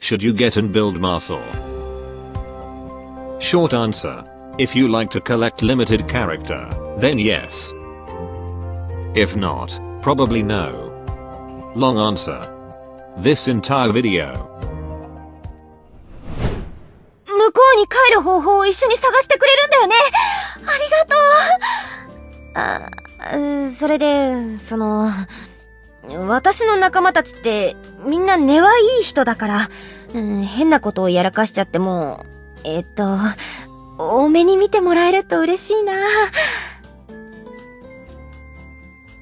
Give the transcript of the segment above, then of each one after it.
should you get and build Marcille? Short answer. If you like to collect limited character, then yes. If not, probably no. Long answer. This entire video. 向こうに帰る方法を一緒に探してくれるんだよね。ありがとう。それで、私の仲間たちってみんな根はいい人だから、変なことをやらかしちゃっても、多めに見てもらえると嬉しいな。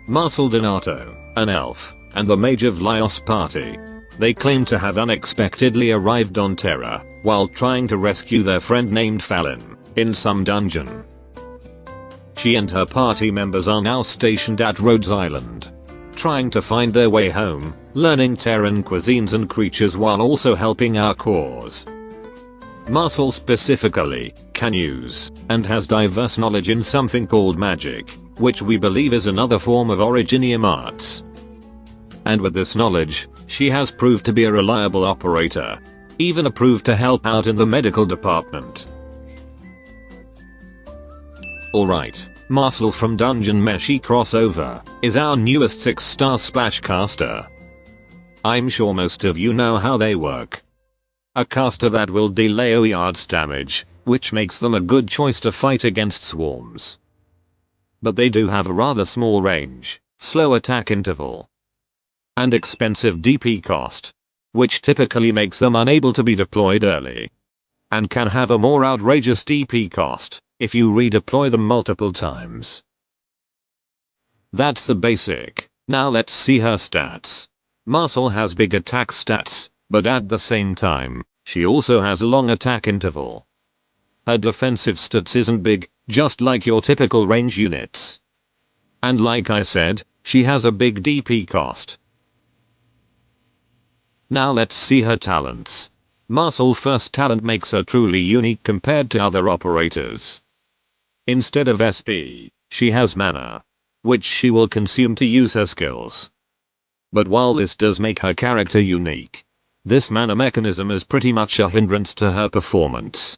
Marcille Donato, an elf, and the mage of Laios party. They claim to have unexpectedly arrived on Terra, while trying to rescue their friend named Fallon, in some dungeon. She and her party members are now stationed at Rhodes Island, trying to find their way home, learning Terran cuisines and creatures while also helping our cause. Marcille specifically can use and has diverse knowledge in something called magic, which we believe is another form of Originium arts. And with this knowledge, she has proved to be a reliable operator, even approved to help out in the medical department. Alright, Marcille from Dunmeshi crossover is our newest 6-star splash caster. I'm sure most of you know how they work. A caster that will deal AoE arts damage, which makes them a good choice to fight against swarms. But they do have a rather small range, slow attack interval, and expensive DP cost, which typically makes them unable to be deployed early, and can have a more outrageous DP cost if you redeploy them multiple times. That's the basic. Now let's see her stats. Marcille has big attack stats, but at the same time, she also has a long attack interval. Her defensive stats isn't big, just like your typical range units. And like I said, she has a big DP cost. Now let's see her talents. Marcille's first talent makes her truly unique compared to other operators. Instead of SP, she has mana, which she will consume to use her skills. But while this does make her character unique, this mana mechanism is pretty much a hindrance to her performance.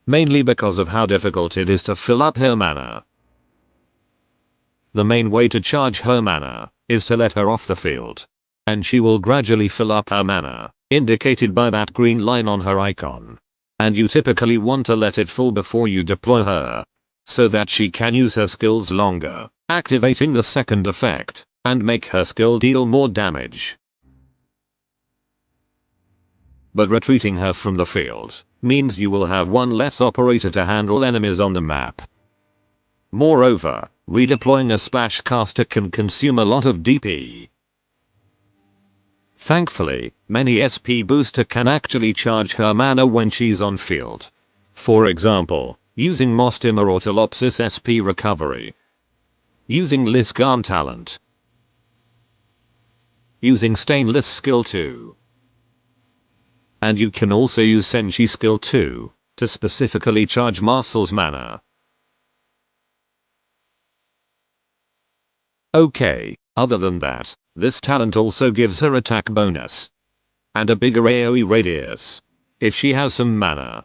Mainly because of how difficult it is to fill up her mana. The main way to charge her mana is to let her off the field, and she will gradually fill up her mana, indicated by that green line on her icon. And you typically want to let it full before you deploy her, so that she can use her skills longer, activating the second effect, and make her skill deal more damage. But retreating her from the field means you will have one less operator to handle enemies on the map. Moreover, redeploying a splash caster can consume a lot of DP. Thankfully, many SP booster can actually charge her mana when she's on field. For example, using Mostimmer or Telopsis SP recovery. Using Liskarm talent. Using Stainless skill 2. And you can also use Senshi skill 2 to specifically charge Marcille's mana. Okay, other than that, this talent also gives her attack bonus. And a bigger AoE radius, if she has some mana.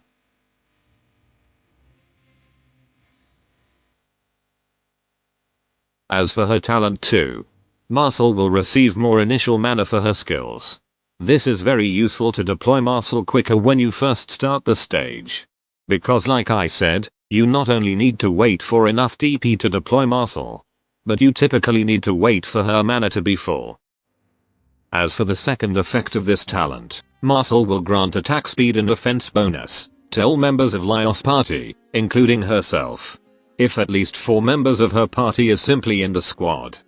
As for her talent 2, Marcille will receive more initial mana for her skills. This is very useful to deploy Marcille quicker when you first start the stage. Because like I said, you not only need to wait for enough DP to deploy Marcille, but you typically need to wait for her mana to be full. As for the second effect of this talent, Marcille will grant attack speed and defense bonus to all members of Laios party, including herself, if at least 4 members of her party is simply in the squad.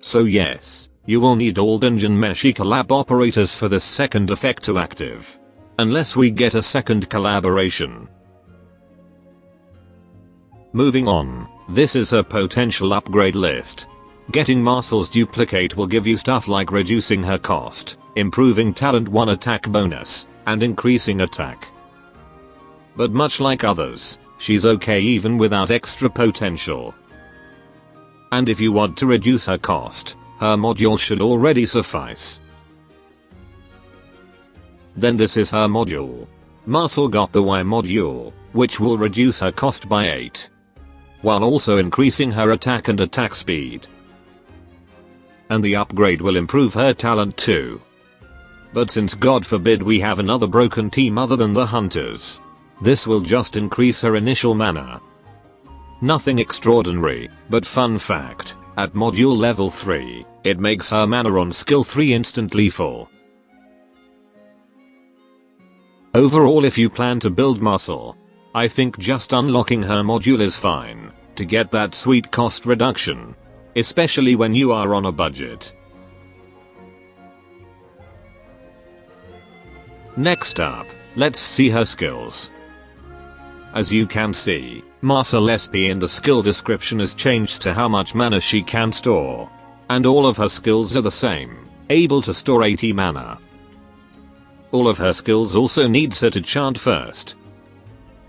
So yes, you will need all Dunmeshi collab operators for this second effect to active. Unless we get a second collaboration. Moving on, this is her potential upgrade list. Getting Marcille's duplicate will give you stuff like reducing her cost, improving talent 1 attack bonus, and increasing attack. But much like others, she's okay even without extra potential. And if you want to reduce her cost, her module should already suffice. then this is her module. Marcille got the Y module, which will reduce her cost by 8. While also increasing her attack and attack speed. And the upgrade will improve her talent too. But since God forbid we have another broken team other than the hunters, this will just increase her initial mana. Nothing extraordinary, but fun fact, at module level 3, it makes her mana on skill 3 instantly full. Overall, if you plan to build Marcille, I think just unlocking her module is fine, to get that sweet cost reduction. Especially when you are on a budget. Next up, let's see her skills. As you can see, Marcille SP in the skill description is changed to how much mana she can store. And all of her skills are the same, able to store 80 mana. All of her skills also needs her to chant first.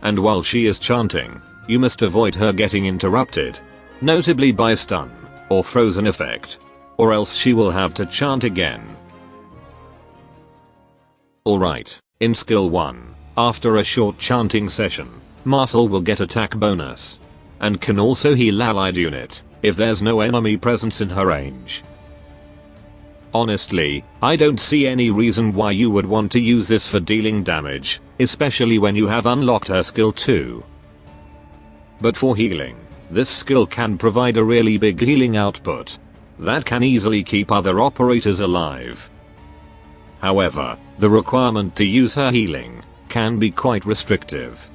And while she is chanting, you must avoid her getting interrupted, notably by stun, or frozen effect, or else she will have to chant again. Alright, in skill 1, after a short chanting session, Marcille will get attack bonus, and can also heal allied unit, if there's no enemy presence in her range. Honestly, I don't see any reason why you would want to use this for dealing damage, especially when you have unlocked her skill 2. But for healing, this skill can provide a really big healing output that can easily keep other operators alive. However, the requirement to use her healing can be quite restrictive.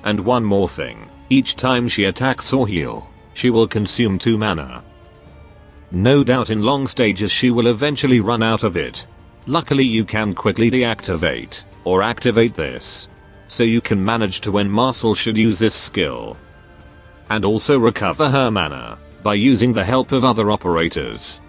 And one more thing, each time she attacks or heal, she will consume 2 mana. No doubt in long stages she will eventually run out of it. Luckily you can quickly deactivate or activate this, so you can manage to when Marcille should use this skill. And also recover her mana by using the help of other operators.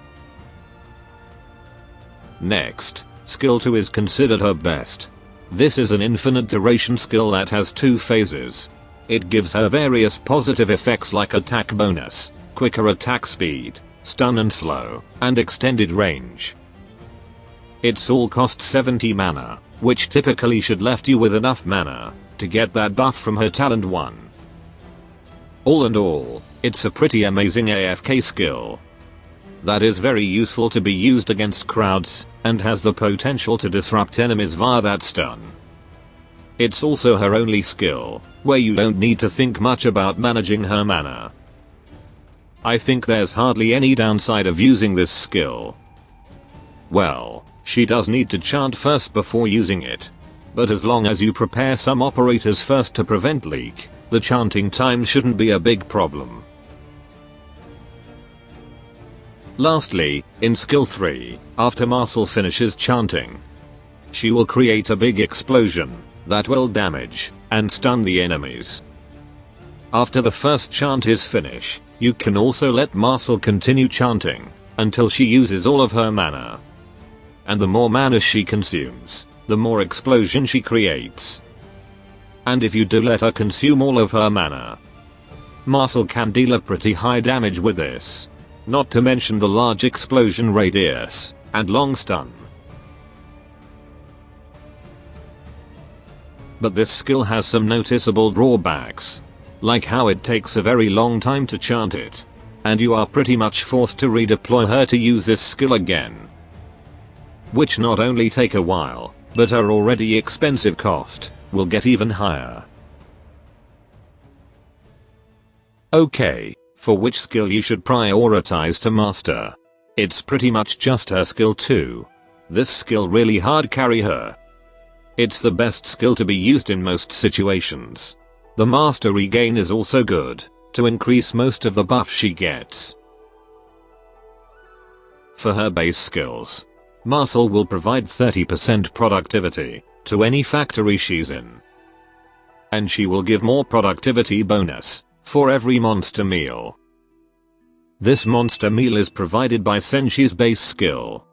Next, skill 2 is considered her best. This is an infinite duration skill that has 2 phases. It gives her various positive effects like attack bonus, quicker attack speed, stun and slow, and extended range. It's all cost 70 mana, which typically should left you with enough mana to get that buff from her talent 1. All in all, it's a pretty amazing AFK skill that is very useful to be used against crowds and has the potential to disrupt enemies via that stun. It's also her only skill where you don't need to think much about managing her mana. I think there's hardly any downside of using this skill. Well, she does need to chant first before using it. But as long as you prepare some operators first to prevent leak, the chanting time shouldn't be a big problem. Lastly, in skill 3, after Marcille finishes chanting, she will create a big explosion that will damage and stun the enemies. After the first chant is finished, you can also let Marcille continue chanting until she uses all of her mana. And the more mana she consumes, the more explosion she creates. And if you do let her consume all of her mana, Marcille can deal a pretty high damage with this. Not to mention the large explosion radius and long stun. But this skill has some noticeable drawbacks, like how it takes a very long time to chant it, and you are pretty much forced to redeploy her to use this skill again. Which not only take a while, but her already expensive cost will get even higher. Okay, for which skill you should prioritize to master? It's pretty much just her skill 2. This skill really hard carry her. It's the best skill to be used in most situations. The mastery gain is also good, to increase most of the buff she gets. For her base skills, Marcille will provide 30% productivity to any factory she's in. And she will give more productivity bonus for every monster meal. This monster meal is provided by Senshi's base skill.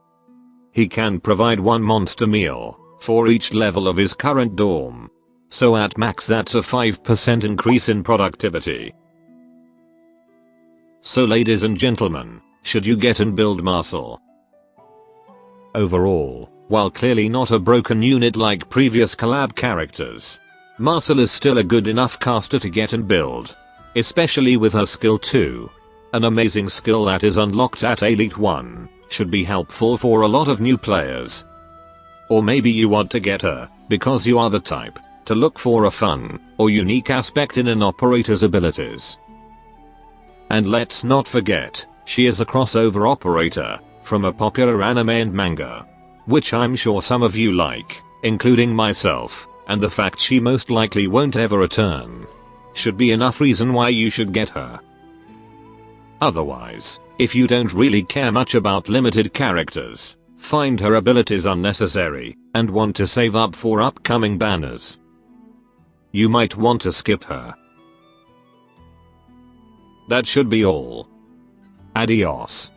He can provide 1 monster meal for each level of his current dorm. So at max that's a 5% increase in productivity. So ladies and gentlemen, should you get and build Marcille? Overall, while clearly not a broken unit like previous collab characters, Marcille is still a good enough caster to get and build. Especially with her skill 2. An amazing skill that is unlocked at Elite 1, should be helpful for a lot of new players. Or maybe you want to get her, because you are the type to look for a fun or unique aspect in an operator's abilities. And let's not forget, she is a crossover operator from a popular anime and manga, which I'm sure some of you like, including myself, and the fact she most likely won't ever return should be enough reason why you should get her. Otherwise, if you don't really care much about limited characters, find her abilities unnecessary, and want to save up for upcoming banners, you might want to skip her. That should be all. Adios.